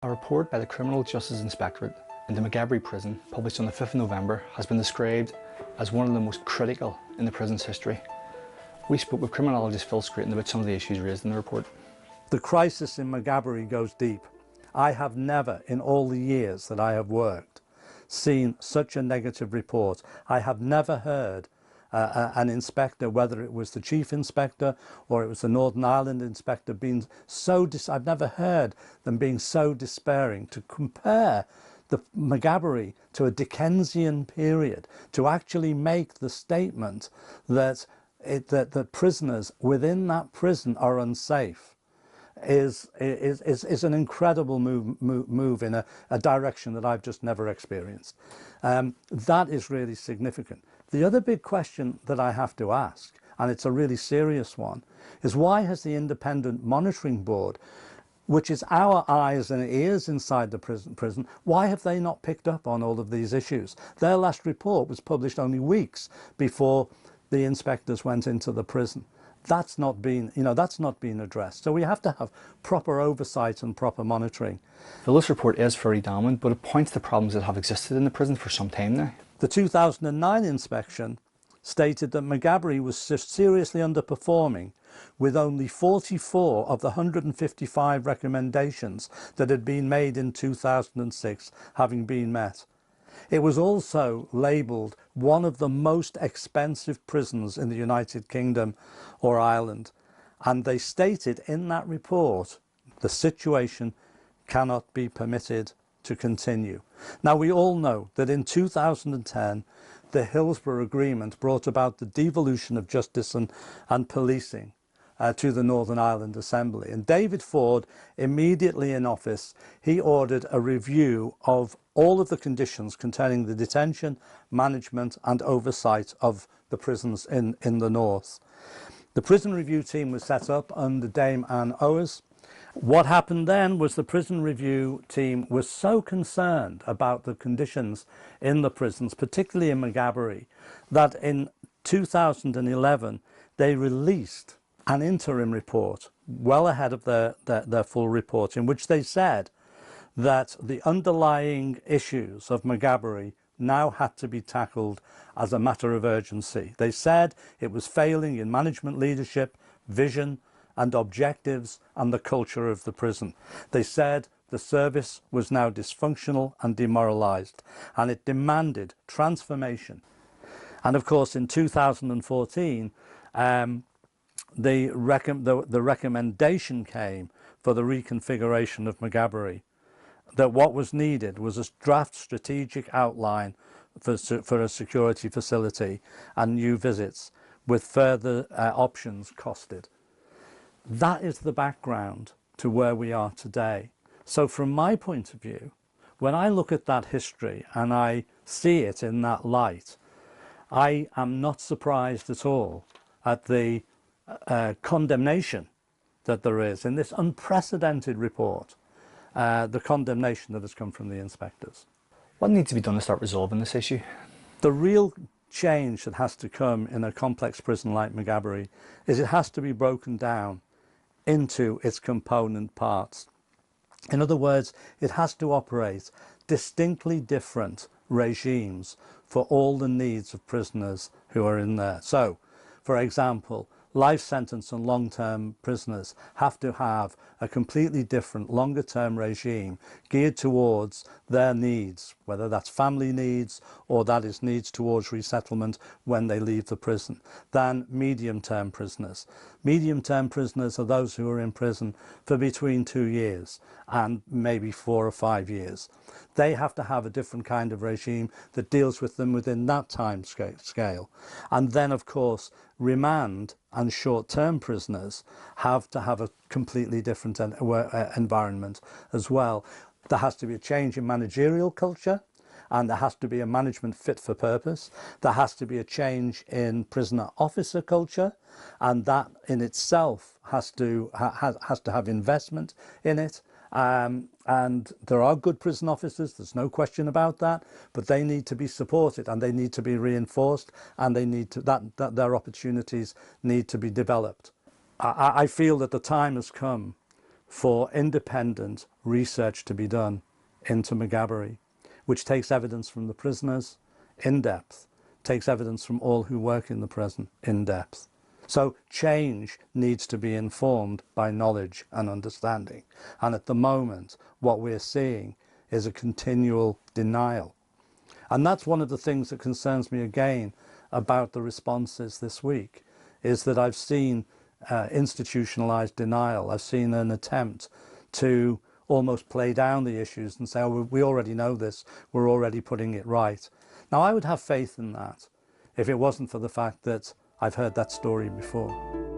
A report by the Criminal Justice Inspectorate into Maghaberry Prison, published on the 5th of November, has been described as one of the most critical in the prison's history. We spoke with criminologist Phil Scruton about some of the issues raised in the report. The crisis in Maghaberry goes deep. I have never, in all the years that I have worked, seen such a negative report. I have never heard an inspector, whether it was the chief inspector or it was the Northern Ireland inspector, being so I've never heard them being so despairing. To compare the Maghaberry to a Dickensian period, to actually make the statement that that prisoners within that prison are unsafe, is an incredible move in a direction that I've just never experienced. That is really significant. The other big question that I have to ask, and it's a really serious one, is why has the Independent Monitoring Board, which is our eyes and ears inside the prison, why have they not picked up on all of these issues? Their last report was published only weeks before the inspectors went into the prison. That's not been addressed. So we have to have proper oversight and proper monitoring. Well, this report is very damning, but it points to problems that have existed in the prison for some time now. The 2009 inspection stated that Maghaberry was seriously underperforming, with only 44 of the 155 recommendations that had been made in 2006 having been met. It was also labelled one of the most expensive prisons in the United Kingdom or Ireland, and they stated in that report the situation cannot be permitted to continue. Now, we all know that in 2010 the Hillsborough Agreement brought about the devolution of justice and policing to the Northern Ireland Assembly, and David Ford, immediately in office, he ordered a review of all of the conditions containing the detention, management and oversight of the prisons in the north. The prison review team was set up under Dame Anne Owers. What happened then was the prison review team was so concerned about the conditions in the prisons, particularly in Maghaberry, that in 2011 they released an interim report well ahead of their full report, in which they said that the underlying issues of Maghaberry now had to be tackled as a matter of urgency. They said it was failing in management leadership, vision and objectives and the culture of the prison. They said the service was now dysfunctional and demoralised, and it demanded transformation. And of course in 2014 the recommendation came for the reconfiguration of Maghaberry, that what was needed was a draft strategic outline for a security facility and new visits, with further options costed. That is the background to where we are today. So from my point of view, when I look at that history and I see it in that light, I am not surprised at all at the condemnation that there is in this unprecedented report, the condemnation that has come from the inspectors. What needs to be done to start resolving this issue? The real change that has to come in a complex prison like Maghaberry is it has to be broken down into its component parts. In other words, it has to operate distinctly different regimes for all the needs of prisoners who are in there. So, for example, life sentence and long-term prisoners have to have a completely different longer-term regime geared towards their needs, whether that's family needs or that is needs towards resettlement when they leave the prison, than medium-term prisoners. Medium-term prisoners are those who are in prison for between 2 years and maybe 4 or 5 years. They have to have a different kind of regime that deals with them within that time scale. And then, of course, remand and short-term prisoners have to have a completely different environment as well. There has to be a change in managerial culture, and there has to be a management fit for purpose. There has to be a change in prisoner officer culture, and that in itself has to have investment in it. And there are good prison officers, there's no question about that, but they need to be supported and they need to be reinforced, and they need to that their opportunities need to be developed. I feel that the time has come for independent research to be done into Maghaberry, which takes evidence from the prisoners in depth, takes evidence from all who work in the prison in depth. So change needs to be informed by knowledge and understanding. And at the moment, what we're seeing is a continual denial. And that's one of the things that concerns me again about the responses this week, is that I've seen institutionalized denial. I've seen an attempt to almost play down the issues and say, oh, we already know this, we're already putting it right. Now, I would have faith in that if it wasn't for the fact that I've heard that story before.